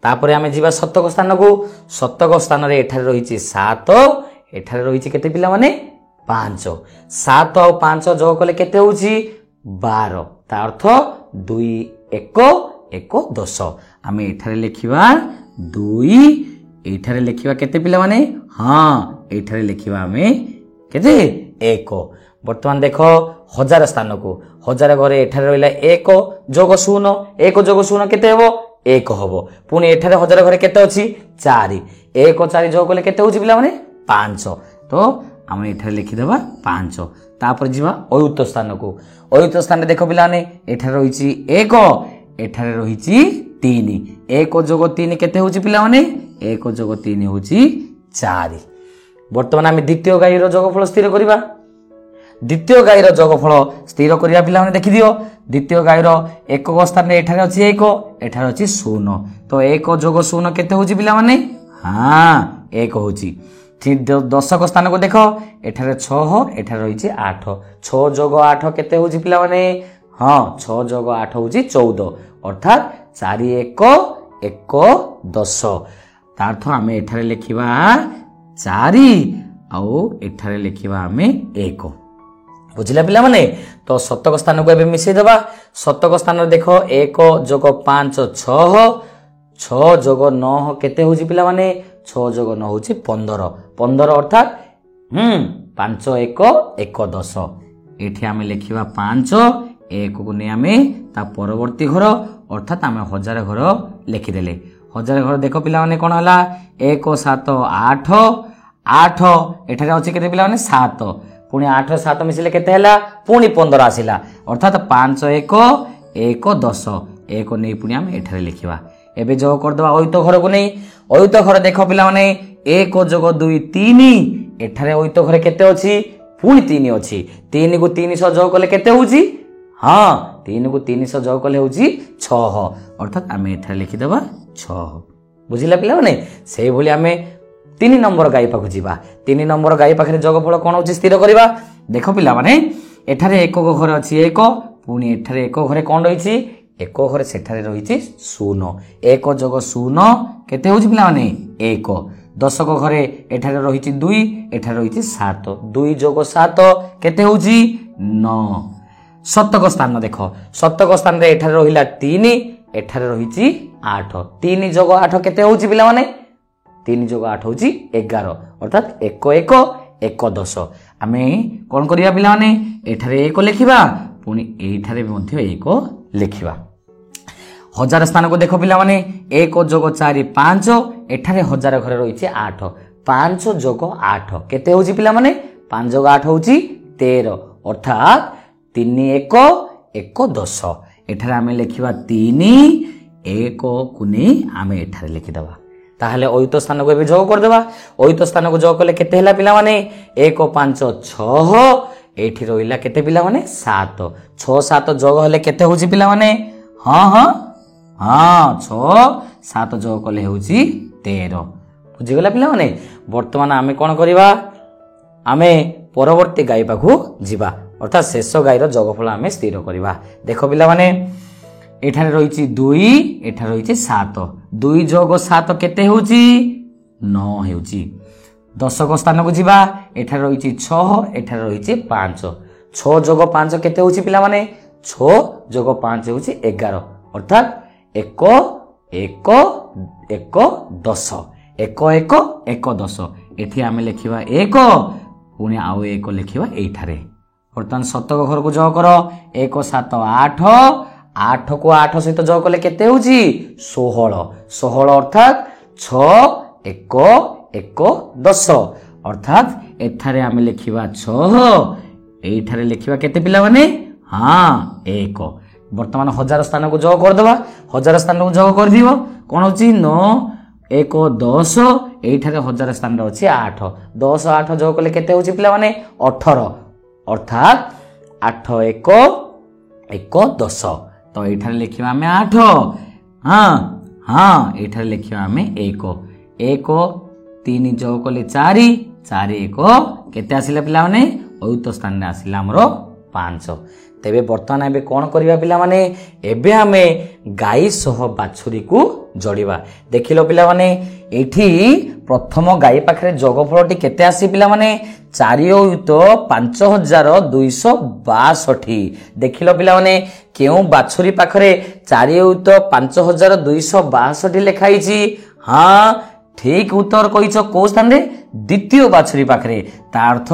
ତାପରେ ଆମେ ଯିବା ଶତକ ସ୍ଥାନକୁ ଶତକ ସ୍ଥାନରେ ଏଠାରେ ରହିଛି 7 ଏଠାରେ ରହିଛି କେତେ ପିଲାମାନେ 5 7 ଆଉ 5 ଯୋଗ କଲେ କେତେ ହେଉଛି 12 ତା ଅର୍ଥ 2 1 1 10 ଆମେ ଏଠାରେ ଲେଖିବା 2 ଏଠାରେ ଲେଖିବା କେତେ ପିଲାମାନେ ହଁ ଏଠାରେ ଲେଖିବା ଆମେ କେତେ 1 ବର୍ତ୍ତମାନ ଦେଖ ହଜାର ସ୍ଥାନକୁ ହଜାର ଘରେ ଏଠାରେ ରହିଲା 1 ଯୋଗ 0 1 ଯୋଗ 0 କେତେ ହେବ 1 ହେବ ପୁଣି ଏଠାରେ ହଜାର ଘରେ କେତେ ଅଛି 4 1 4 ଯୋଗ କଲେ କେତେ ହେଉଛି ପିଲାମାନେ 5 ତ ଆମେ ଏଠାରେ ଲେଖିଦେବା 5 ତାପରେ ଯିବା ଅୟୁତ ସ୍ଥାନକୁ ଅୟୁତ ସ୍ଥାନରେ ଦେଖ ପିଲାମାନେ ଏଠାରେ ରହିଛି 1 ଏଠାରେ ରହିଛି 3 1 ଯୋଗ 3 କେତେ ହେଉଛି ପିଲାମାନେ 1 ଯୋଗ 3 ହେଉଛି 4 ବର୍ତ୍ତମାନ ଆମେ ଦ୍ୱିତୀୟ ଗାଈର ଯୋଗଫଳ ସ୍ଥିର କରିବା ଦ୍ୱିତୀୟ ଗାଈର ଯୋଗଫଳ ସ୍ଥିର କରିବା ପିଲାମାନେ ଦେଖିଦିଅ ଦ୍ୱିତୀୟ ଗାଈର ଏକକ ସ୍ଥାନରେ ଏଠାରେ ଅଛି 1 ଏଠାରେ ଅଛି 0 ତ 1 ଯୋଗ 0 କେତେ ହେଉଛି ପିଲାମାନେ ହଁ 1 ହେଉଛି ଦଶକ ସ୍ଥାନକୁ ଦେଖ ଏଠାରେ 6 ଏଠାରେ ରହିଛି 8 6 ଯୋଗ 8 କେତେ ହେଉଛି ପିଲାମାନେ ହଁ 6 ଯୋଗ 8 ହେଉଛି 14 ଅର୍ଥାତ୍ 4 1 1 10 ତା ଅର୍ଥ ଆମେ ଏଠାରେ ଲେଖିବା 4 ଆଉ ଏଠାରେ ଲେଖିବା ଆମେ 1 ବୁଝିଲା ପିଲାମାନେ ତ ଶତକ ସ୍ଥାନକୁ ଏବେ ମିଶେଇ ଦେବା ଶତକ ସ୍ଥାନରେ ଦେଖ 1 ଯୋଗ 5 6 6 ଯୋଗ 9 କେତେ ହେଉଛି ପିଲାମାନେ 6 ଯୋଗ 9 ହେଉଛି 15 15 ଅର୍ଥାତ୍ 5 1 1 10 ଏଠି ଆମେ ଲେଖିବା 5 1 କୁ ନେଇ ଆମେ ତା ପରବର୍ତ୍ତୀ ଘର ଅର୍ଥାତ୍ ଆମେ ହଜାର ଘର ଲେଖିଦେଲେ ହଜାର ଘର ଦେଖ ପିଲାମାନେ କଣ ହେଲା 1 7 8 8 ଏଠାରେ ଅଛି କେତେ ପିଲାମାନେ 7 ପୁଣି 8 7 ମିଶିଲେ କେତେ ହେଲା ପୁଣି 15 ଆସିଲା ଅର୍ଥାତ୍ 5 1 1 10 1 ନେଇ ପୁଣି ଆମେ ଏଠାରେ ଲେଖିବା। ଏବେ ଯୋଗ କରିଦେବା ଅୟୁତ ଘରକୁ ନେଇ। ଅୟୁତ ଘର ଦେଖ ପିଲାମାନେ 1 + 2 3 ଏଠାରେ ଅୟୁତ ଘରେ କେତେ ଅଛି ପୁଣି 3 ଅଛି 3 କୁ 300 ଯୋଗ କଲେ କେତେ ହେଉଛି ହଁ 3 କୁ 300 ଯୋଗ କଲେ ହେଉଛି 6 ଅର୍ଥାତ୍ ଆମେ ଏଠାରେ ଲେଖିଦେବା 6 ବୁଝିଲା ପିଲାମାନେ। ସେଇଭଳି ଆମେ 3 ନମ୍ବର ଗାଈ ପାଖକୁ ଯିବା। 3 ନମ୍ବର ଗାଈ ପାଖରେ ଯୋଗଫଳ କ'ଣ ହେଉଛି ସ୍ଥିର କରିବା। ଦେଖ ପିଲାମାନେ ଏଠାରେ 1 ଘରେ ଅଛି 1 ପୁଣି ଏଠାରେ 1 ଘରେ କ'ଣ ରହିଛି 1 ଘରେ ସେଠାରେ ରହିଛି 0 1 + 0 କେତେ ହେଉଛି ପିଲାମାନେ 1 10 ଘରେ ଏଠାରେ ରହିଛି 2 ଏଠାରେ ରହିଛି 7 2 + 7 କେତେ ହେଉଛି 9 ଶତକ ସ୍ଥାନ ଦେଖ ଶତକ ସ୍ଥାନରେ ଏଠାରେ ରହିଲା 3 ଏଠାରେ ରହିଛି 8 3 + 8 କେତେ ହେଉଛି ପିଲାମାନେ 3 + 8 ହେଉଛି 11 ଅର୍ଥାତ୍ 1 1 1 10 ଆମେ କ'ଣ କରିବା ପିଲାମାନେ ଏଠାରେ 1 ଲେଖିବା ପୁଣି ଏଇଠାରେ ମଧ୍ୟ 1 ଲେଖିବା। ହଜାର ସ୍ଥାନକୁ ଦେଖ ପିଲାମାନେ 1 + 4 5 ଏଠାରେ ହଜାର ଘରେ ରହିଛି 8 5 + 8 କେତେ ହେଉଛି ପିଲାମାନେ 5 + 8 ହେଉଛି 13 ଅର୍ଥାତ୍ 3 1 1 10 ଏଠାରେ ଆମେ ଲେଖିବା 3 1 କୁ ନେଇ ଆମେ ଏଠାରେ ଲେଖିଦେବା। ତାହେଲେ ଅୟୁତ ସ୍ଥାନକୁ ଏବେ ଯୋଗ କରିଦେବା। ଅୟୁତ ସ୍ଥାନକୁ ଯୋଗ କଲେ କେତେ ହେଲା ପିଲାମାନେ 1 5 6 ଏଇଠି ରହିଲା କେତେ ପିଲାମାନେ 7 6 7 ଯୋଗ ହେଲେ କେତେ ହେଉଛି ପିଲାମାନେ ହଁ 6 7 ଯୋଗ କଲେ ହେଉଛି 13 ବୁଝିଗଲା ପିଲାମାନେ। ବର୍ତ୍ତମାନ ଆମେ କ'ଣ କରିବା ଆମେ ପରବର୍ତ୍ତୀ ଗାଈ ପାଖକୁ ଯିବା ଅର୍ଥାତ୍ ଶେଷ ଗାଈର ଯୋଗଫଳ ଆମେ ସ୍ଥିର କରିବା। ଦେଖ ପିଲାମାନେ ଏଠାରେ ରହିଛି 2 ଏଠାରେ ରହିଛି 7 2 + 7 କେତେ ହେଉଛି 9 ହେଉଛି। ଦଶକ ସ୍ଥାନକୁ ଯିବା ଏଠାରେ ରହିଛି 6 ଏଠାରେ ରହିଛି 5 6 + 5 କେତେ ହେଉଛି ପିଲାମାନେ 6 + 5 ହେଉଛି 11 ଅର୍ଥାତ୍ 1 1 1 10 1 1 1 10 ଏଠି ଆମେ ଲେଖିବା 1 ପୁଣି ଆଉ 1 ଲେଖିବା ଏଇଠାରେ। ବର୍ତ୍ତମାନ ଶତକ ଘରକୁ ଯୋଗ କର 1 7 8 8 କୁ 8 ସହିତ ଯୋଗ କଲେ କେତେ ହେଉଛି 16 16 ଅର୍ଥାତ୍ 6 1 1 10 ଅର୍ଥାତ୍ ଏଠାରେ ଆମେ ଲେଖିବା 6 ଏଇଠାରେ ଲେଖିବା କେତେ ପିଲାମାନେ 1 ବର୍ତ୍ତମାନ ହଜାର ସ୍ଥାନକୁ ଯୋଗ କରିଦେବା। ହଜାର ସ୍ଥାନକୁ ଯୋଗ କରିଦିଅ କ'ଣ ହେଉଛି 9 1 10 ଏଇଠାରେ ହଜାର ସ୍ଥାନରେ ଅଛି 8 10 8 ଯୋଗ କଲେ କେତେ ହେଉଛି ପିଲାମାନେ 18 ଅର୍ଥାତ୍ 8 1 1 10 ତ ଏଇଠାରେ ଲେଖିବା ଆମେ 8 ଏଇଠାରେ ଲେଖିବା ଆମେ 1 1 3 ଯୋଗ କଲେ 4 4 1 କେତେ ଆସିଲା ପିଲାମାନେ ଅୟୁତ ସ୍ଥାନରେ ଆସିଲା ଆମର 5। ତେବେ ବର୍ତ୍ତମାନ ଏବେ କ'ଣ କରିବା ପିଲାମାନେ ଏବେ ଆମେ ଗାଈ ସହ ବାଛୁରୀକୁ ଯୋଡ଼ିବା। ଦେଖିଲ ପିଲାମାନେ ଏଇଠି ପ୍ରଥମ ଗାଈ ପାଖରେ ଯୋଗଫଳଟି କେତେ ଆସି ପିଲାମାନେ 4 ଅୟୁତ 5262। ଦେଖିଲ ପିଲାମାନେ କେଉଁ ବାଛୁରୀ ପାଖରେ 4 ଅୟୁତ 5262 ଲେଖା ହେଇଛି ଠିକ ଉତ୍ତର କହିଛ କୋଉ ସ୍ଥାନରେ ଦ୍ୱିତୀୟ ବାଛୁରୀ ପାଖରେ। ତା ଅର୍ଥ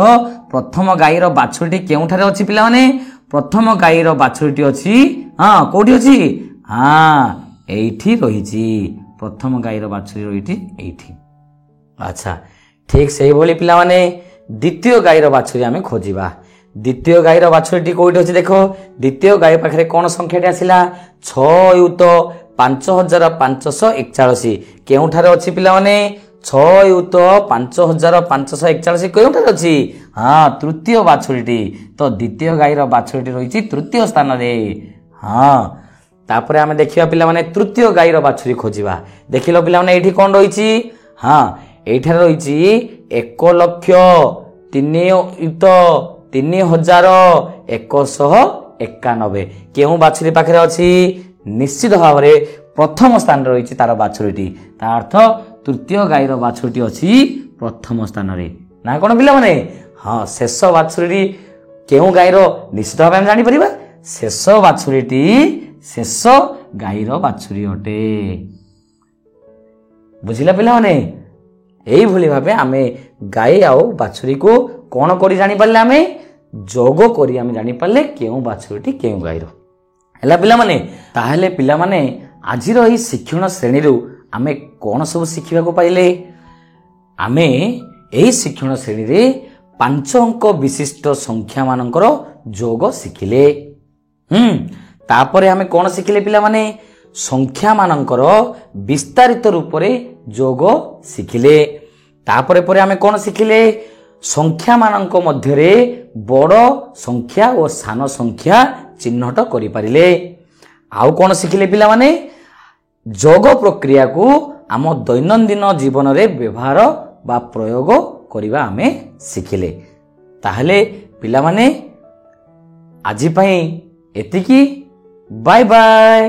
ପ୍ରଥମ ଗାଈର ବାଛୁରୀଟି କେଉଁଠାରେ ଅଛି ପିଲାମାନେ ପ୍ରଥମ ଗାଈର ବାଛୁରୀଟି ଅଛି କୋଉଠି ଅଛି ଏଇଠି ରହିଛି ପ୍ରଥମ ଗାଈର ବାଛୁରୀ ରହିଛି ଏଇଠି। ଆଚ୍ଛା ଠିକ ସେଇଭଳି ପିଲାମାନେ ଦ୍ୱିତୀୟ ଗାଈର ବାଛୁରୀ ଆମେ ଖୋଜିବା। ଦ୍ୱିତୀୟ ଗାଈର ବାଛୁରୀଟି କୋଉଠି ଅଛି ଦେଖ ଦ୍ୱିତୀୟ ଗାଈ ପାଖରେ କ'ଣ ସଂଖ୍ୟାଟି ଆସିଲା 6 ଅୟୁତ 5541 କେଉଁଠାରେ ଅଛି ପିଲାମାନେ 6 ଅୟୁତ 5541 କେଉଁଠାରେ ଅଛି ତୃତୀୟ ବାଛୁରୀଟି। ତ ଦ୍ୱିତୀୟ ଗାଈର ବାଛୁରୀଟି ରହିଛି ତୃତୀୟ ସ୍ଥାନରେ। ତାପରେ ଆମେ ଦେଖିବା ପିଲାମାନେ ତୃତୀୟ ଗାଈର ବାଛୁରୀ ଖୋଜିବା। ଦେଖିଲ ପିଲାମାନେ ଏଇଠି କ'ଣ ରହିଛି ଏଇଠାରେ ରହିଛି 1,03,191 କେଉଁ ବାଛୁରୀ ପାଖରେ ଅଛି ନିଶ୍ଚିତ ଭାବରେ ପ୍ରଥମ ସ୍ଥାନରେ ରହିଛି ତାର ବାଛୁରୀଟି। ତା ଅର୍ଥ ତୃତୀୟ ଗାଈର ବାଛୁରୀଟି ଅଛି ପ୍ରଥମ ସ୍ଥାନରେ ନା କ'ଣ ପିଲାମାନେ ଶେଷ ବାଛୁରୀଟି କେଉଁ ଗାଈର ନିଶ୍ଚିତ ଭାବେ ଆମେ ଜାଣିପାରିବା ଶେଷ ବାଛୁରୀଟି ଶେଷ ଗାଈର ବାଛୁରୀ ଅଟେ। ବୁଝିଲା ପିଲାମାନେ এইভাবে ভাবে আমি গাଈ ଆଉ ବାଛୁରୀକୁ କ'ଣ କରି ଜାଣିପାରିଲେ ଆମେ ଯୋଗ କରି ଆମେ ଜାଣିପାରିଲେ କେଉଁ ବାଛୁରୀଟି କେଉଁ ଗାଈର ହେଲା ପିଲାମାନେ। ତାହେଲେ ପିଲାମାନେ ଆଜିର ଏହି ଶିକ୍ଷଣ ଶ୍ରେଣୀରୁ ଆମେ କ'ଣ ସବୁ ଶିଖିବାକୁ ପାଇଲେ ଆମେ ଏହି ଶିକ୍ଷଣ ଶ୍ରେଣୀରେ 5 ଅଙ୍କ ବିଶିଷ୍ଟ ସଂଖ୍ୟା ମାନଙ୍କର ଯୋଗ ଶିଖିଲେ। ତାପରେ ଆମେ କଣ ଶିଖିଲେ ପିଲାମାନେ? ସଂଖ୍ୟା ମାନଙ୍କର ବିସ୍ତାରିତ ରୂପରେ ଯୋଗ ଶିଖିଲେ। ତାପରେ ପରେ ଆମେ କଣ ଶିଖିଲେ? ସଂଖ୍ୟା ମାନଙ୍କ ମଧ୍ୟରେ ବଡ଼ ସଂଖ୍ୟା ଓ ସାନ ସଂଖ୍ୟା ଚିହ୍ନଟ କରିପାରିଲେ। ଆଉ କଣ ଶିଖିଲେ ପିଲାମାନେ? ଯୋଗ ପ୍ରକ୍ରିୟାକୁ ଆମ ଦୈନନ୍ଦିନ ଜୀବନରେ ବ୍ୟବହାର ବା ପ୍ରୟୋଗ କରିବା ଆମେ ଶିଖିଲେ। ତାହେଲେ ପିଲାମାନେ ଆଜି ପାଇଁ ଏତିକି। Bye bye.